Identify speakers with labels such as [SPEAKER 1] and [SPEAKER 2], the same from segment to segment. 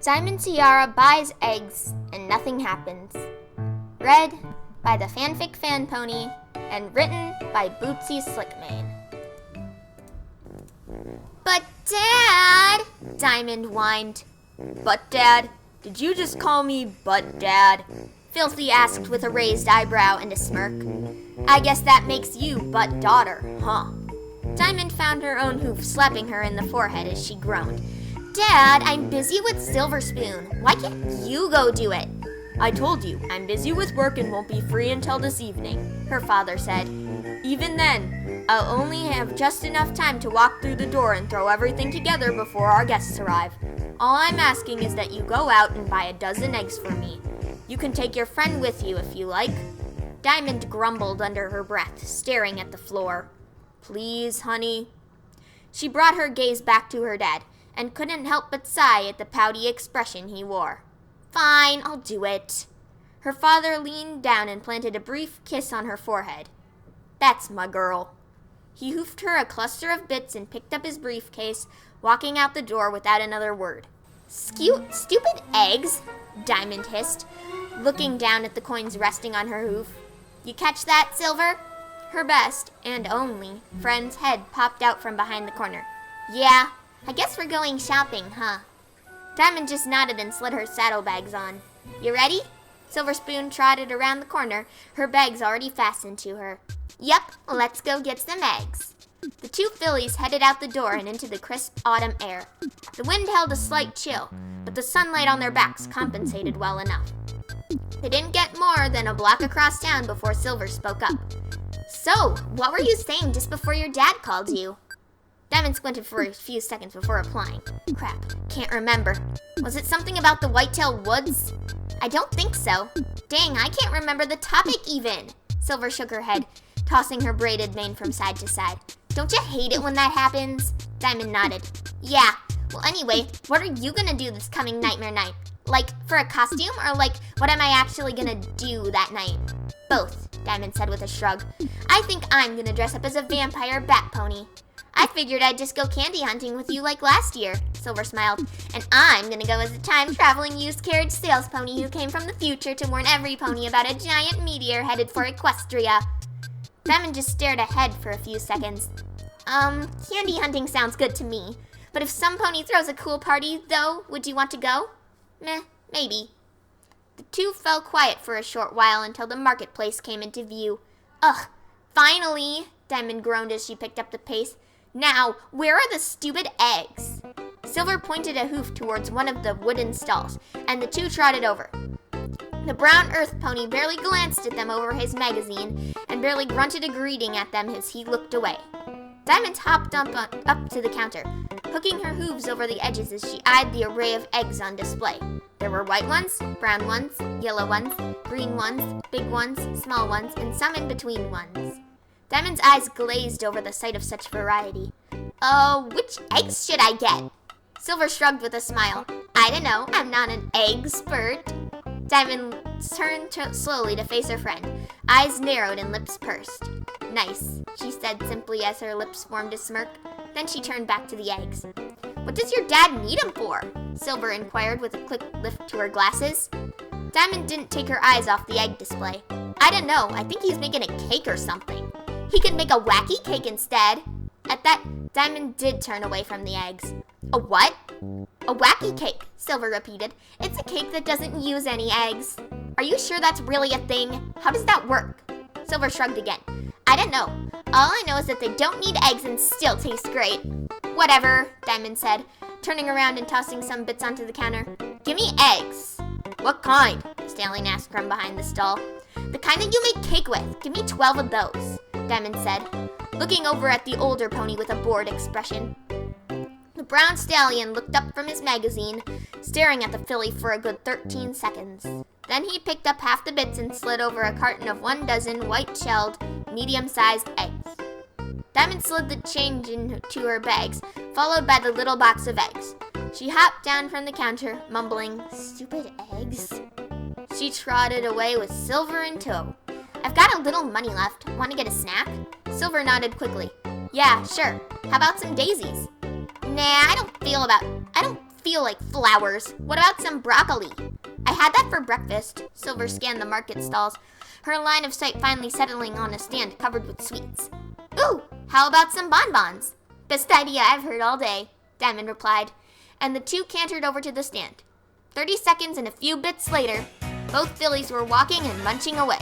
[SPEAKER 1] Diamond Tiara buys eggs and nothing happens. Read by the Fanfic Fan Pony and written by Bootsy Slickmane. But Dad, Diamond whined. But Dad? Did you just call me But Dad? Filthy asked with a raised eyebrow and a smirk. I guess that makes you But Daughter, huh? Diamond found her own hoof slapping her in the forehead as she groaned. Dad, I'm busy with Silver Spoon. Why can't you go do it? I told you, I'm busy with work and won't be free until this evening, her father said. Even then, I'll only have just enough time to walk through the door and throw everything together before our guests arrive. All I'm asking is that you go out and buy a dozen eggs for me. You can take your friend with you if you like. Diamond grumbled under her breath, staring at the floor. Please, honey. She brought her gaze back to her dad and couldn't help but sigh at the pouty expression he wore. Fine, I'll do it. Her father leaned down and planted a brief kiss on her forehead. That's my girl. He hoofed her a cluster of bits and picked up his briefcase, walking out the door without another word. Stupid eggs, Diamond hissed, looking down at the coins resting on her hoof. You catch that, Silver? Her best, and only, friend's head popped out from behind the corner. Yeah, I guess we're going shopping, huh? Diamond just nodded and slid her saddlebags on. You ready? Silver Spoon trotted around the corner, her bags already fastened to her. Yup, let's go get some eggs. The two fillies headed out the door and into the crisp autumn air. The wind held a slight chill, but the sunlight on their backs compensated well enough. They didn't get more than a block across town before Silver spoke up. So, what were you saying just before your dad called you? Diamond squinted for a few seconds before replying. Crap, can't remember. Was it something about the Whitetail Woods? I don't think so. Dang, I can't remember the topic even. Silver shook her head, tossing her braided mane from side to side. Don't you hate it when that happens? Diamond nodded. Yeah, well anyway, what are you gonna do this coming nightmare night? Like, for a costume, or like, what am I actually gonna do that night? Both, Diamond said with a shrug. I think I'm gonna dress up as a vampire bat pony. I figured I'd just go candy hunting with you like last year, Silver smiled. And I'm gonna go as a time-traveling used carriage sales pony who came from the future to warn every pony about a giant meteor headed for Equestria. Diamond just stared ahead for a few seconds. Candy hunting sounds good to me. But if some pony throws a cool party, though, would you want to go? Meh, maybe. The two fell quiet for a short while until the marketplace came into view. Ugh, finally, Diamond groaned as she picked up the pace. Now, where are the stupid eggs? Silver pointed a hoof towards one of the wooden stalls, and the two trotted over. The brown earth pony barely glanced at them over his magazine, and barely grunted a greeting at them as he looked away. Diamond hopped up to the counter, hooking her hooves over the edges as she eyed the array of eggs on display. There were white ones, brown ones, yellow ones, green ones, big ones, small ones, and some in-between ones. Diamond's eyes glazed over the sight of such variety. Which eggs should I get? Silver shrugged with a smile. I don't know, I'm not an egg-spert. Diamond turned slowly to face her friend, eyes narrowed and lips pursed. Nice, she said simply as her lips formed a smirk. Then she turned back to the eggs. What does your dad need them for? Silver inquired with a quick lift to her glasses. Diamond didn't take her eyes off the egg display. I don't know, I think he's making a cake or something. He could make a wacky cake instead. At that, Diamond did turn away from the eggs. A what? A wacky cake, Silver repeated. It's a cake that doesn't use any eggs. Are you sure that's really a thing? How does that work? Silver shrugged again. I don't know. All I know is that they don't need eggs and still taste great. Whatever, Diamond said, turning around and tossing some bits onto the counter. Give me eggs. What kind? The stallion asked from behind the stall. The kind that you make cake with. Give me 12 of those, Diamond said, looking over at the older pony with a bored expression. The brown stallion looked up from his magazine, staring at the filly for a good 13 seconds. Then he picked up half the bits and slid over a carton of 12 white-shelled, medium-sized eggs. Diamond slid the change into her bags, followed by the little box of eggs. She hopped down from the counter, mumbling, Stupid eggs? She trotted away with Silver in tow. I've got a little money left. Want to get a snack? Silver nodded quickly. Yeah, sure. How about some daisies? Nah, I don't feel like flowers. What about some broccoli? I had that for breakfast. Silver scanned the market stalls, her line of sight finally settling on a stand covered with sweets. Ooh, how about some bonbons? Best idea I've heard all day, Diamond replied, and the two cantered over to the stand. 30 seconds and a few bits later, both fillies were walking and munching away.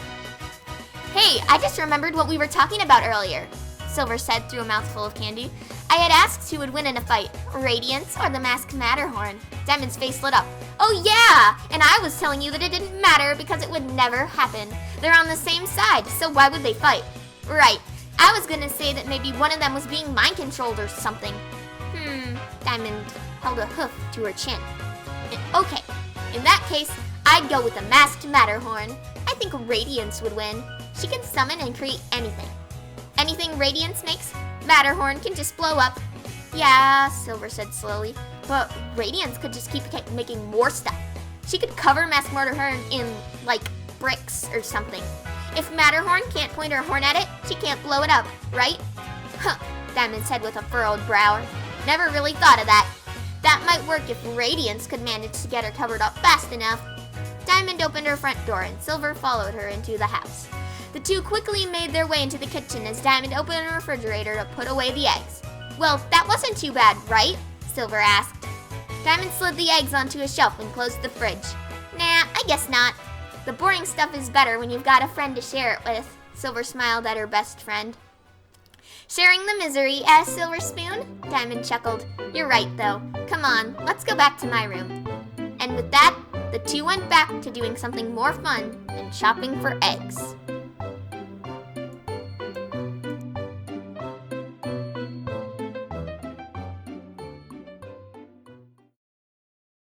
[SPEAKER 1] Hey, I just remembered what we were talking about earlier, Silver said through a mouthful of candy. I had asked who would win in a fight, Radiance or the masked Matterhorn. Diamond's face lit up. Oh yeah, and I was telling you that it didn't matter because it would never happen. They're on the same side, so why would they fight? Right, I was gonna say that maybe one of them was being mind-controlled or something. Diamond held a hoof to her chin. Okay, in that case, I'd go with the masked Matterhorn. I think Radiance would win. She can summon and create anything. Anything Radiance makes, Matterhorn can just blow up. Yeah, Silver said slowly, but Radiance could just keep making more stuff. She could cover Masked Matterhorn in, like, bricks or something. If Matterhorn can't point her horn at it, she can't blow it up, right? Huh, Diamond said with a furrowed brow. Never really thought of that. That might work if Radiance could manage to get her covered up fast enough. Diamond opened her front door and Silver followed her into the house. The two quickly made their way into the kitchen as Diamond opened a refrigerator to put away the eggs. Well, that wasn't too bad, right? Silver asked. Diamond slid the eggs onto a shelf and closed the fridge. Nah, I guess not. The boring stuff is better when you've got a friend to share it with. Silver smiled at her best friend. Sharing the misery, Silver Spoon? Diamond chuckled. You're right, though. Come on, let's go back to my room. And with that, the two went back to doing something more fun than shopping for eggs.